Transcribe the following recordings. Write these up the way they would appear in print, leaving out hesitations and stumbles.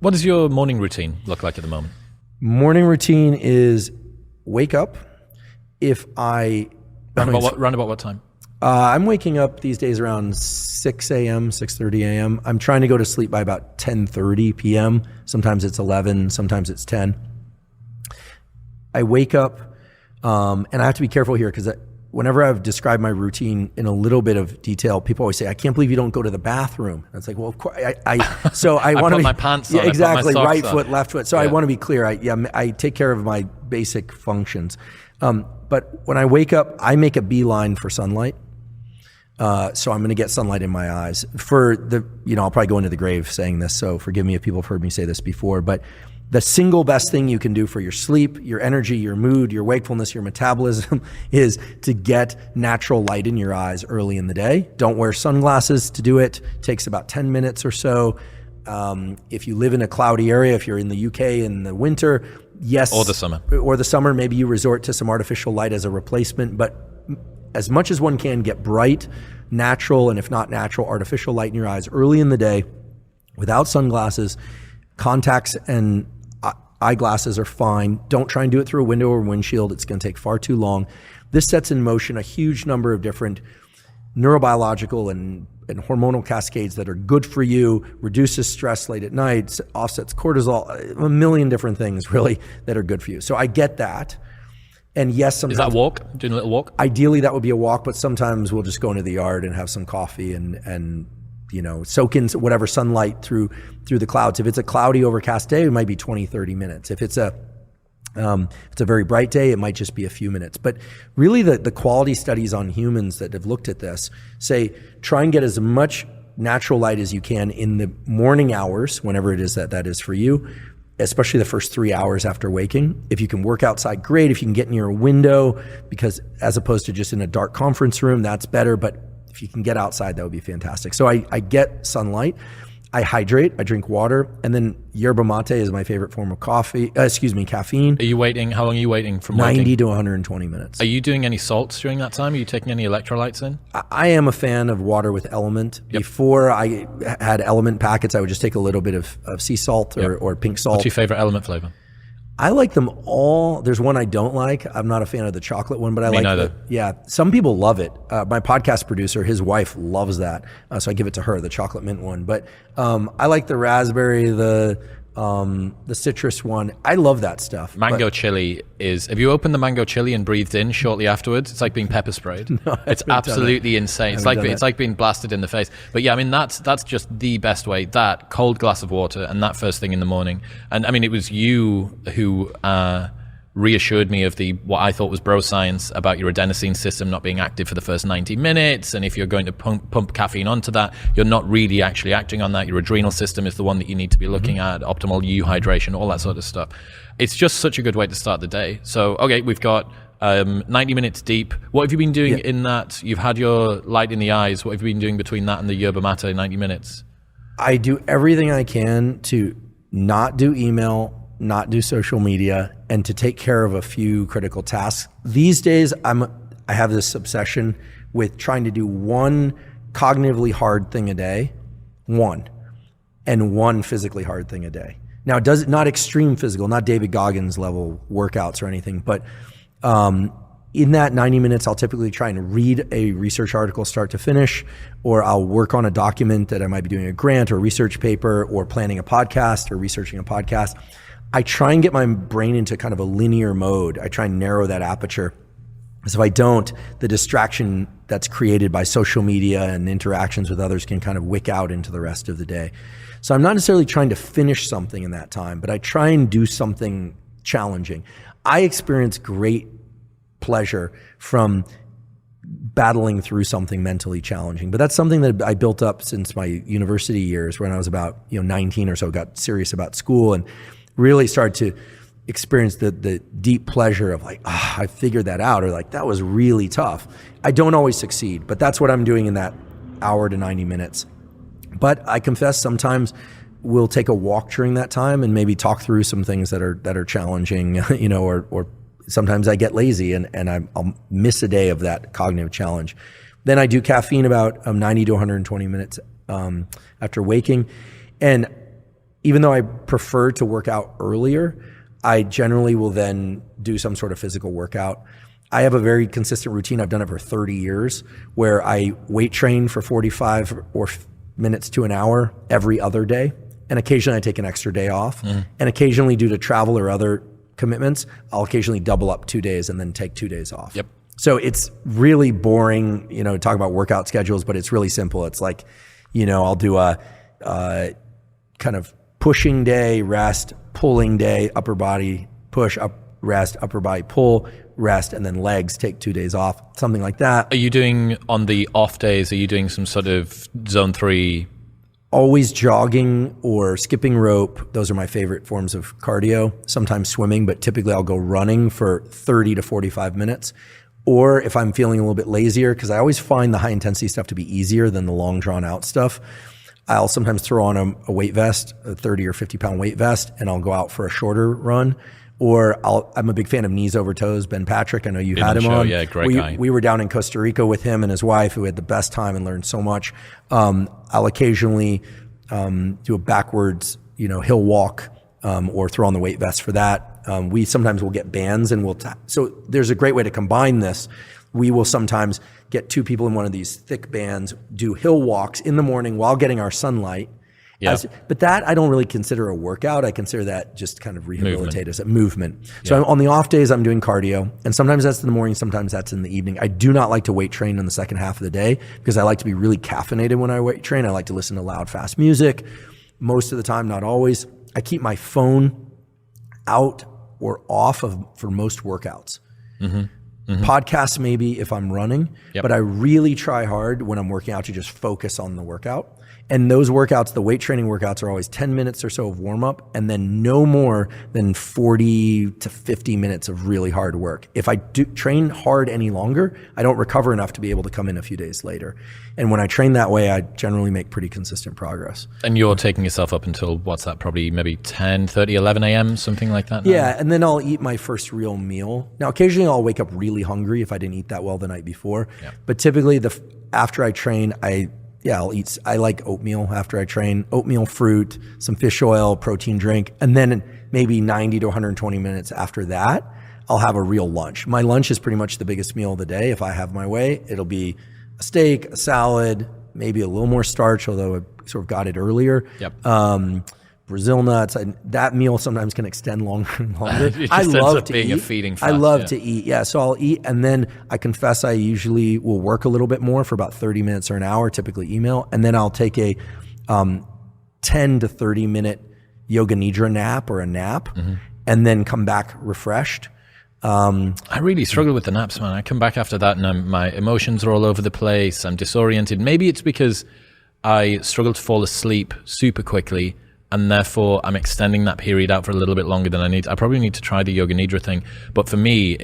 What does your morning routine look like at the moment? Morning routine is wake up. Round about what time? I'm waking up these days around 6 a.m., 6:30 a.m. I'm trying to go to sleep by about 10:30 p.m. Sometimes it's 11, sometimes it's 10. I wake up, and I have to be careful here because whenever I've described my routine in a little bit of detail, people always say, "I can't believe you don't go to the bathroom." And it's like, well, of course, I want to put my pants on. Yeah, exactly, I put my right socks foot, on. left foot. So I want to be clear. I take care of my basic functions. But when I wake up, I make a beeline for sunlight. So I'm going to get sunlight in my eyes. I'll probably go into the grave saying this, so forgive me if people have heard me say this before, but the single best thing you can do for your sleep, your energy, your mood, your wakefulness, your metabolism is to get natural light in your eyes early in the day. Don't wear sunglasses to do it. It takes about 10 minutes or so. If you live in a cloudy area, if you're in the UK in the winter, yes. Or the summer, maybe you resort to some artificial light as a replacement, but as much as one can, get bright, natural, and if not natural, artificial light in your eyes early in the day without sunglasses. Contacts and eyeglasses are fine. Don't try and do it through a window or windshield. It's going to take far too long. This sets in motion a huge number of different neurobiological and hormonal cascades that are good for you, reduces stress late at night, offsets cortisol, a million different things really that are good for you. So I get that. And yes, sometimes. Is that a walk? Doing a little walk? Ideally, that would be a walk, but sometimes we'll just go into the yard and have some coffee and soak in whatever sunlight through the clouds. If it's a cloudy, overcast day, it might be 20, 30 minutes. If it's a very bright day, it might just be a few minutes. But really, the quality studies on humans that have looked at this say try and get as much natural light as you can in the morning hours, whenever it is that is for you, especially the first 3 hours after waking. If you can work outside, great. If you can get near a window, because as opposed to just in a dark conference room, that's better. But if you can get outside, that would be fantastic. So I get sunlight. I hydrate, I drink water, and then yerba mate is my favorite form of caffeine. Are you waiting? How long are you waiting from 90 waking? to 120 minutes. Are you doing any salts during that time? Are you taking any electrolytes in? I am a fan of water with element. Yep. Before I had element packets, I would just take a little bit of sea salt or pink salt. What's your favorite element flavor? I like them all. There's one I don't like. I'm not a fan of the chocolate one, but I like neither. Some people love it. My podcast producer, his wife loves that. So I give it to her, the chocolate mint one. But I like the raspberry, the citrus one. I love that stuff. Mango chili is, have you opened the mango chili and breathed in shortly afterwards? It's like being pepper sprayed. No, it's absolutely insane. It's like being blasted in the face. But yeah, I mean, that's just the best way. That cold glass of water and that first thing in the morning. And I mean, it was you who reassured me of what I thought was bro science about your adenosine system not being active for the first 90 minutes. And if you're going to pump caffeine onto that, you're not really actually acting on that. Your adrenal system is the one that you need to be looking at, optimal hydration, all that sort of stuff. It's just such a good way to start the day. So, okay, we've got 90 minutes deep. What have you been doing in that? You've had your light in the eyes. What have you been doing between that and the yerba mate 90 minutes? I do everything I can to not do email, not do social media, and to take care of a few critical tasks. These days, I have this obsession with trying to do one cognitively hard thing a day, and one physically hard thing a day. Now, not extreme physical, not David Goggins level workouts or anything, but in that 90 minutes, I'll typically try and read a research article start to finish, or I'll work on a document that I might be doing a grant or research paper or planning a podcast or researching a podcast. I try and get my brain into kind of a linear mode. I try and narrow that aperture. Because if I don't, the distraction that's created by social media and interactions with others can kind of wick out into the rest of the day. So I'm not necessarily trying to finish something in that time, but I try and do something challenging. I experience great pleasure from battling through something mentally challenging. But that's something that I built up since my university years, when I was about 19 or so, got serious about school and really started to experience the deep pleasure of like, I figured that out, or like, that was really tough. I don't always succeed, but that's what I'm doing in that hour to 90 minutes. But I confess sometimes we'll take a walk during that time and maybe talk through some things that are challenging, or sometimes I get lazy and I'll miss a day of that cognitive challenge. Then I do caffeine about 90 to 120 minutes after waking. And even though I prefer to work out earlier, I generally will then do some sort of physical workout. I have a very consistent routine. I've done it for 30 years where I weight train for 45 or minutes to an hour every other day. And occasionally I take an extra day off. And occasionally, due to travel or other commitments, I'll occasionally double up 2 days and then take 2 days off. Yep. So it's really boring, to talk about workout schedules, but it's really simple. It's like, I'll do a kind of pushing day, rest, pulling day, upper body push, rest, upper body pull, rest, and then legs, take 2 days off, something like that. Are you doing, on the off days, are you doing some sort of zone 3? Always jogging or skipping rope. Those are my favorite forms of cardio. Sometimes swimming, but typically I'll go running for 30 to 45 minutes. Or if I'm feeling a little bit lazier, because I always find the high intensity stuff to be easier than the long drawn out stuff, I'll sometimes throw on a weight vest, a 30 or 50 pound weight vest, and I'll go out for a shorter run. Or I'm a big fan of Knees Over Toes, Ben Patrick. I know you had him on. Yeah, great guy. We were down in Costa Rica with him and his wife, who had the best time and learned so much. I'll occasionally do a backwards, hill walk, or throw on the weight vest for that. We sometimes will get bands and so there's a great way to combine this. We will sometimes get 2 people in one of these thick bands, do hill walks in the morning while getting our sunlight. Yeah. But that I don't really consider a workout. I consider that just kind of rehabilitate as a movement. So on the off days, I'm doing cardio, and sometimes that's in the morning, sometimes that's in the evening. I do not like to weight train in the second half of the day because I like to be really caffeinated when I weight train. I like to listen to loud, fast music. Most of the time, not always. I keep my phone out or off for most workouts. Podcasts maybe if I'm running, but I really try hard when I'm working out to just focus on the workout. And those workouts, the weight training workouts, are always 10 minutes or so of warm up and then no more than 40 to 50 minutes of really hard work. If I do train hard any longer, I don't recover enough to be able to come in a few days later. And when I train that way, I generally make pretty consistent progress. And you're taking yourself up until, what's that, probably maybe 10, 30, 11 a.m., something like that now? Yeah, and then I'll eat my first real meal. Now, occasionally I'll wake up really hungry if I didn't eat that well the night before. Yeah. But typically after I train, I'll eat. I like oatmeal after I train. Oatmeal, fruit, some fish oil, protein drink, and then maybe 90 to 120 minutes after that, I'll have a real lunch. My lunch is pretty much the biggest meal of the day. If I have my way, it'll be a steak, a salad, maybe a little more starch, although I sort of got it earlier. Yep. Brazil nuts. That meal sometimes can extend longer and longer. I love to eat. A feeding fast, I love to eat. Yeah. So I'll eat, and then I confess I usually will work a little bit more for about 30 minutes or an hour, typically email, and then I'll take a 10 to 30 minute yoga nidra nap or a nap, and then come back refreshed. I really struggle with the naps, man. I come back after that and my emotions are all over the place. I'm disoriented. Maybe it's because I struggle to fall asleep super quickly, and therefore I'm extending that period out for a little bit longer than I need. I probably need to try the yoga nidra thing, but for me,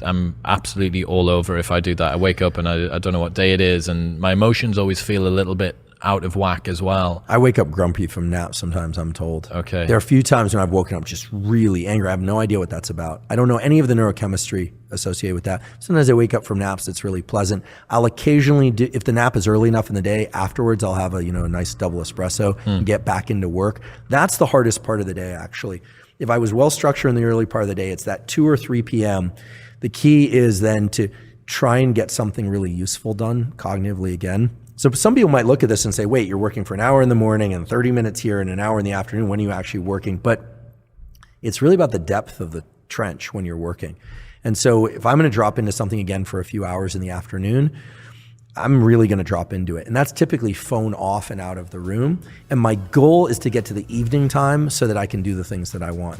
I'm absolutely all over if I do that. I wake up and I don't know what day it is, and my emotions always feel a little bit out of whack as well. I wake up grumpy from naps sometimes, I'm told. Okay. There are a few times when I've woken up just really angry. I have no idea what that's about. I don't know any of the neurochemistry associated with that. Sometimes I wake up from naps, it's really pleasant. I'll occasionally do, if the nap is early enough in the day, afterwards I'll have a nice double espresso and get back into work. That's the hardest part of the day, actually. If I was well structured in the early part of the day, it's that 2 or 3 p.m. The key is then to try and get something really useful done cognitively again. So some people might look at this and say, wait, you're working for an hour in the morning and 30 minutes here and an hour in the afternoon. When are you actually working? But it's really about the depth of the trench when you're working. And so if I'm going to drop into something again for a few hours in the afternoon, I'm really going to drop into it. And that's typically phone off and out of the room. And my goal is to get to the evening time so that I can do the things that I want